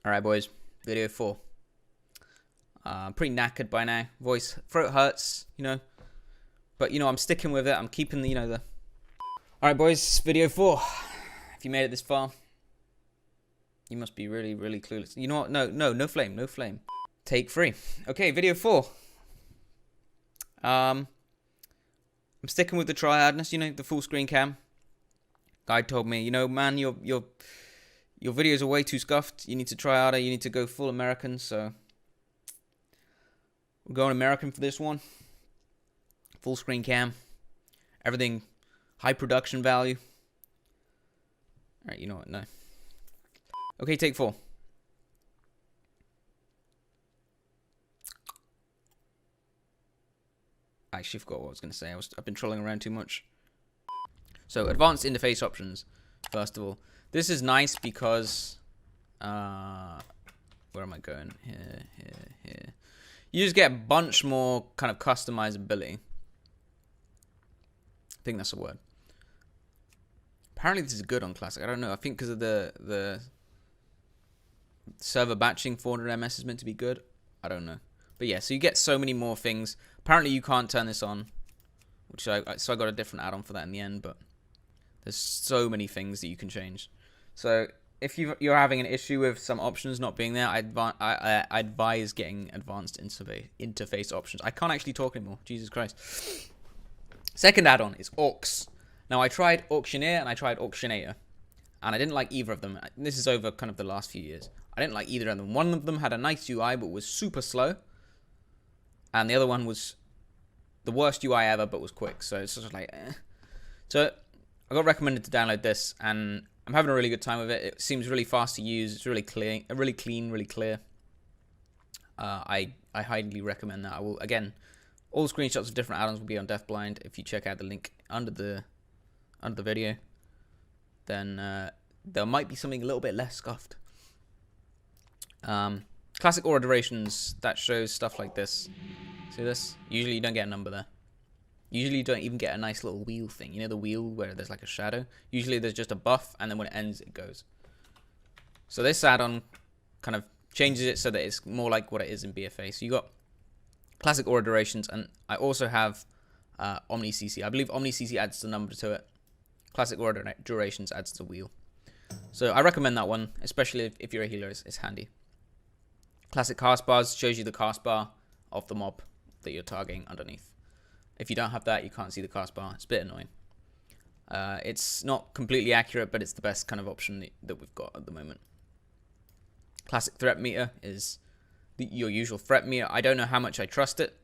Alright, boys. Video 4. I'm pretty knackered by now. Throat hurts, But, I'm sticking with it. I'm keeping the. Alright, boys. Video 4. If you made it this far, you must be really, really clueless. You know what? No flame. No flame. Take 3. Okay, video 4. I'm sticking with the Addons, the full screen cam. Guy told me, man, your videos are way too scuffed. You need to try harder. You need to go full American. So we're going American for this one. Full screen cam. Everything high production value. Alright, you know what? No. Okay, take 4. I actually forgot what I was going to say. I've been trolling around too much. So, advanced interface options, first of all. This is nice because, where am I going? Here. You just get a bunch more kind of customizability. I think that's a word. Apparently this is good on Classic. I don't know. I think because of the server batching, 400 ms is meant to be good. I don't know. But yeah, so you get so many more things. Apparently you can't turn this on, so I got a different add-on for that in the end, but there's so many things that you can change. So if you're having an issue with some options not being there, I advise getting advanced interface options. I can't actually talk anymore. Jesus Christ. Second add-on is Aux. Now I tried Auctioneer and I tried Auctionator, and I didn't like either of them. This is over kind of the last few years. I didn't like either of them. One of them had a nice UI but was super slow, and the other one was the worst UI ever but was quick. So it's just like, eh. So I got recommended to download this, and I'm having a really good time with it. It seems really fast to use. It's really clean, really clear. I highly recommend that. I will, again, all the screenshots of different add-ons will be on Deafblind. If you check out the link under the video, then there might be something a little bit less scuffed. Classic aura durations, that shows stuff like this. See this? Usually you don't get a number there. Usually you don't even get a nice little wheel thing. You know the wheel where there's like a shadow? Usually there's just a buff, and then when it ends, it goes. So this add-on kind of changes it so that it's more like what it is in BFA. So you got classic aura durations, and I also have Omni CC. I believe Omni CC adds the number to it. Classic aura durations adds the wheel. So I recommend that one, especially if you're a healer. It's handy. Classic cast bars shows you the cast bar of the mob that you're targeting underneath. If you don't have that, you can't see the cast bar. It's a bit annoying. It's not completely accurate, but it's the best kind of option that we've got at the moment. Classic threat meter is your usual threat meter. I don't know how much I trust it.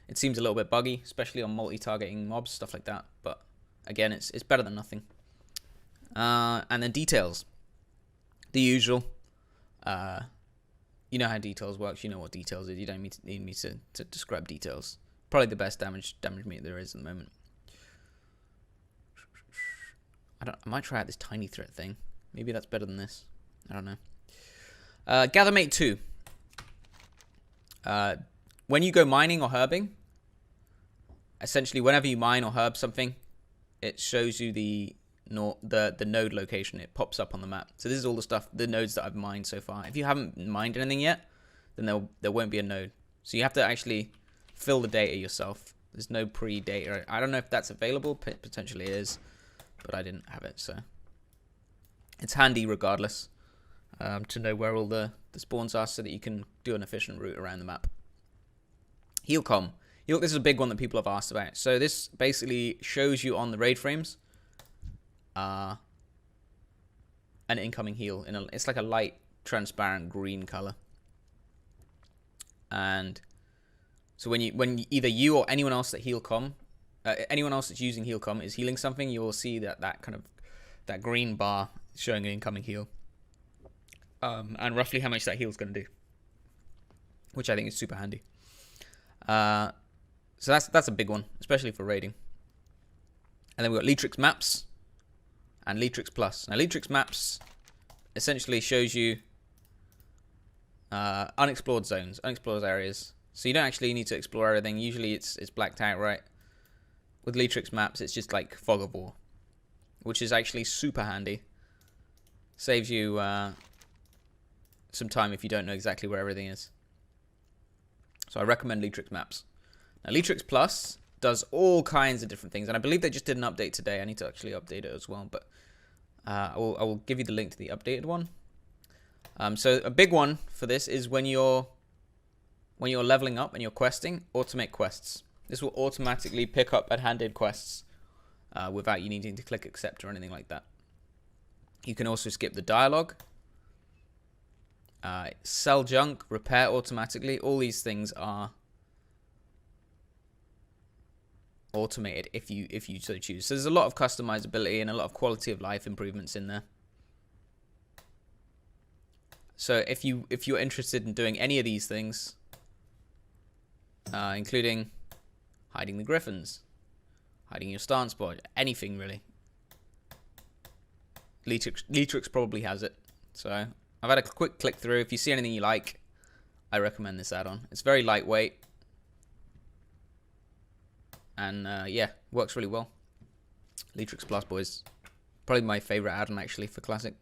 It seems a little bit buggy, especially on multi-targeting mobs, stuff like that. But again, it's better than nothing. And then details. The usual. You know how details works. You know what details is. You don't need me to describe details. Probably the best damage meter there is at the moment. I might try out this tiny threat thing. Maybe that's better than this. I don't know. Gathermate 2. When you go mining or herbing, essentially whenever you mine or herb something, it shows you the node location. It pops up on the map. So this is all the nodes that I've mined so far. If you haven't mined anything yet, then there won't be a node. So you have to actually fill the data yourself. There's no pre-data. I don't know if that's available. Potentially it is, but I didn't have it, so it's handy regardless to know where all the spawns are, so that you can do an efficient route around the map. Healcom. This is a big one that people have asked about. So this basically shows you on the raid frames an incoming heal. It's like a light, transparent green color. And so when either you or anyone else that anyone else that's using Healcom is healing something, you will see that green bar showing an incoming heal, and roughly how much that heal is going to do, which I think is super handy. So that's a big one, especially for raiding. And then we've got Letrix Maps and Letrix Plus. Now Letrix Maps essentially shows you unexplored zones, unexplored areas. So you don't actually need to explore everything. Usually it's blacked out, right? With Letrix Maps, it's just like Fog of War, which is actually super handy. Saves you some time if you don't know exactly where everything is. So I recommend Letrix Maps. Now Letrix Plus does all kinds of different things, and I believe they just did an update today. I need to actually update it as well, but I will give you the link to the updated one. So a big one for this is when you're leveling up and you're questing, automate quests. This will automatically pick up hand-handed quests without you needing to click accept or anything like that. You can also skip the dialogue, sell junk, repair automatically. All these things are automated if you so choose. So there's a lot of customizability and a lot of quality of life improvements in there. So if you're interested in doing any of these things, including hiding the griffins, hiding your stance board, anything really, Letrix probably has it. So I've had a quick click through. If you see anything you like, I recommend this add-on. It's very lightweight, and yeah, works really well. Letrix Plus, boys, probably my favorite add-on actually for Classic,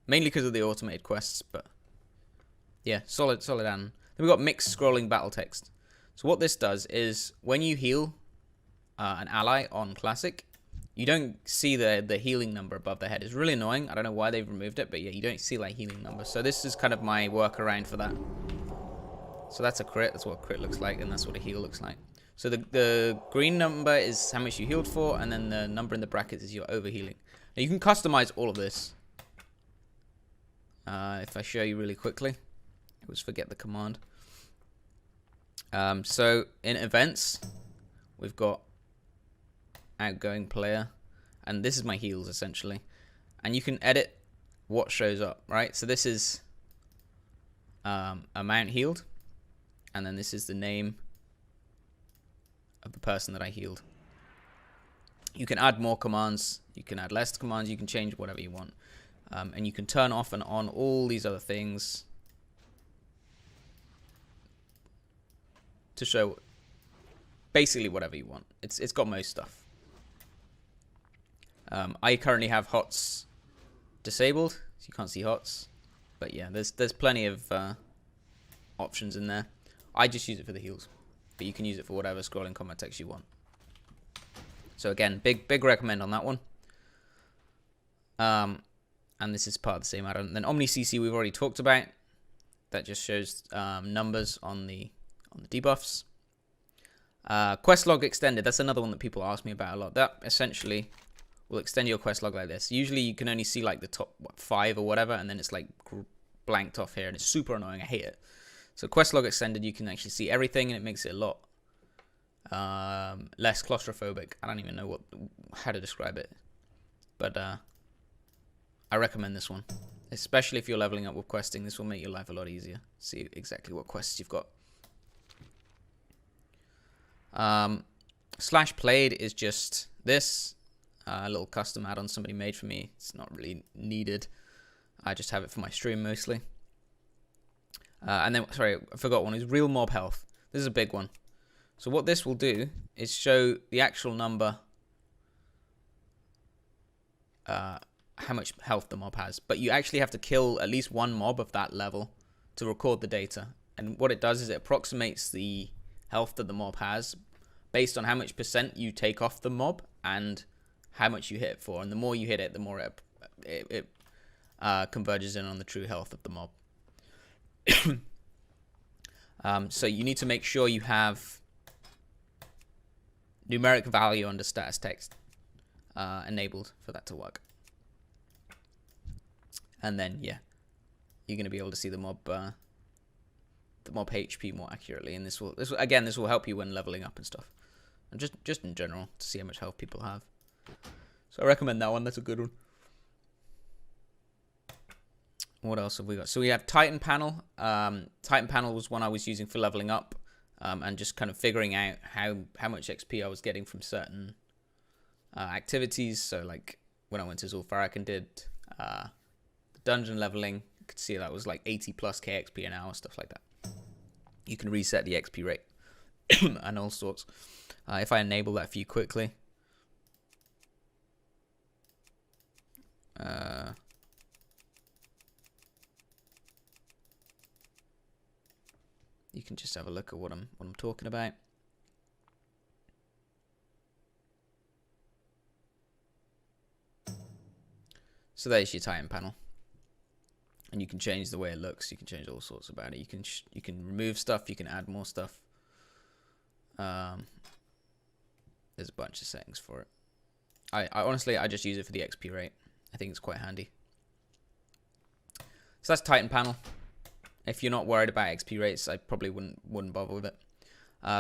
mainly because of the automated quests. But yeah, solid add-on. Then we've got mixed scrolling battle text. So what this does is when you heal an ally on Classic, you don't see the healing number above their head. It's really annoying. I don't know why they've removed it, but yeah, you don't see like healing number. So this is kind of my workaround for that. So that's a crit. That's what a crit looks like, and that's what a heal looks like. So the green number is how much you healed for, and then the number in the brackets is your overhealing. Now you can customize all of this. If I show you really quickly, I always forget the command. So in events, we've got outgoing player, and this is my heals essentially, and you can edit what shows up, right? So this is amount healed, and then this is the name of the person that I healed. You can add more commands, you can add less commands, you can change whatever you want, and you can turn off and on all these other things to show basically whatever you want. It's got most stuff. I currently have HOTS disabled, so you can't see HOTS, but yeah, there's plenty of options in there. I just use it for the heals, but you can use it for whatever scrolling combat text you want. So again, big recommend on that one. And this is part of the same add-on. Then Omni CC we've already talked about. That just shows numbers on the debuffs. Quest log extended. That's another one that people ask me about a lot. That essentially will extend your quest log like this. Usually you can only see like the top 5 or whatever, and then it's like blanked off here, and it's super annoying. I hate it. So quest log extended, you can actually see everything, and it makes it a lot less claustrophobic. I don't even know how to describe it, but I recommend this one, especially if you're leveling up with questing. This will make your life a lot easier. See exactly what quests you've got. Slash played is just this a little custom add-on somebody made for me. It's not really needed. I just have it for my stream mostly. And then, sorry, I forgot one, is real mob health. This is a big one. So what this will do is show the actual number, how much health the mob has. But you actually have to kill at least one mob of that level to record the data. And what it does is it approximates the health that the mob has based on how much % you take off the mob and how much you hit it for. And the more you hit it, the more it converges in on the true health of the mob. So you need to make sure you have numeric value under status text enabled for that to work. And then, yeah, you're going to be able to see the mob HP more accurately. And this will help you when leveling up and stuff. And just in general, to see how much health people have. So I recommend that one. That's a good one. What else have we got? So we have Titan Panel. Titan Panel was one I was using for leveling up, and just kind of figuring out how much XP I was getting from certain activities. So like when I went to Zul'Farrak and did the dungeon leveling, you could see that was like 80 plus KXP an hour, stuff like that. You can reset the XP rate and all sorts. If I enable that for you quickly. you can just have a look at what I'm talking about. So there's your Titan panel, and you can change the way it looks. You can change all sorts about it. You can remove stuff. You can add more stuff. There's a bunch of settings for it. I honestly just use it for the XP rate. I think it's quite handy. So that's Titan panel. If you're not worried about XP rates, I probably wouldn't bother with it.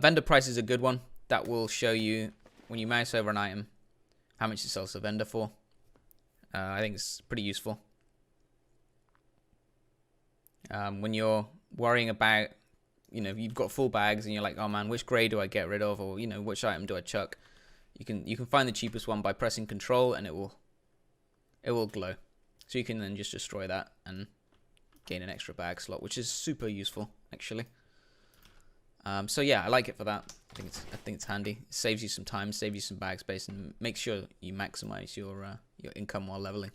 Vendor price is a good one. That will show you when you mouse over an item how much it sells to vendor for. I think it's pretty useful. When you're worrying about, you've got full bags and you're like, oh man, which grade do I get rid of, or which item do I chuck? You can find the cheapest one by pressing Control, and it will glow. So you can then just destroy that and gain an extra bag slot, which is super useful actually. So yeah, I like it for that. I think it's handy. It saves you some time, saves you some bag space, and makes sure you maximize your income while leveling.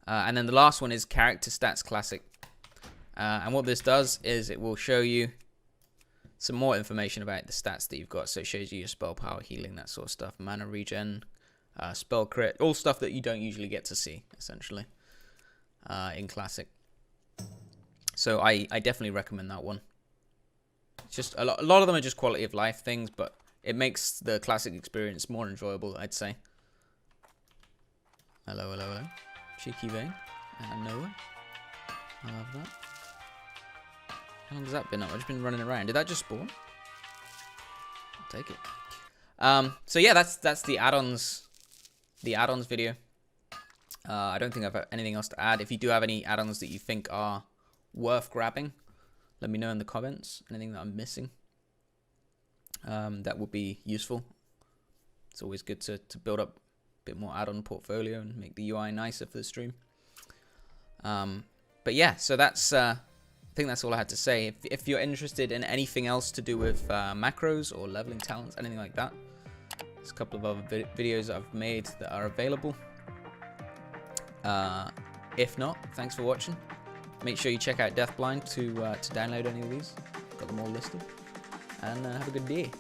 And then the last one is Character Stats Classic. And what this does is it will show you some more information about the stats that you've got. So it shows you your spell power, healing, that sort of stuff, mana regen, spell crit, all stuff that you don't usually get to see, essentially, in Classic. So I definitely recommend that one. It's just a lot of them are just quality of life things, but it makes the Classic experience more enjoyable, I'd say. Hello, hello, hello. Cheeky vein. And Noah. I love that. How long has that been up? I've just been running around. Did that just spawn? I'll take it. So yeah, that's the add-ons video. I don't think I've got anything else to add. If you do have any add-ons that you think are worth grabbing, let me know in the comments. Anything that I'm missing, that would be useful. It's always good to build up a bit more add-on portfolio and make the UI nicer for the stream. But yeah, so that's I think that's all I had to say. If you're interested in anything else to do with macros or leveling talents, anything like that, there's a couple of other videos that I've made that are available. If not, thanks for watching. Make sure you check out Deathblind to download any of these. Got them all listed. And have a good day.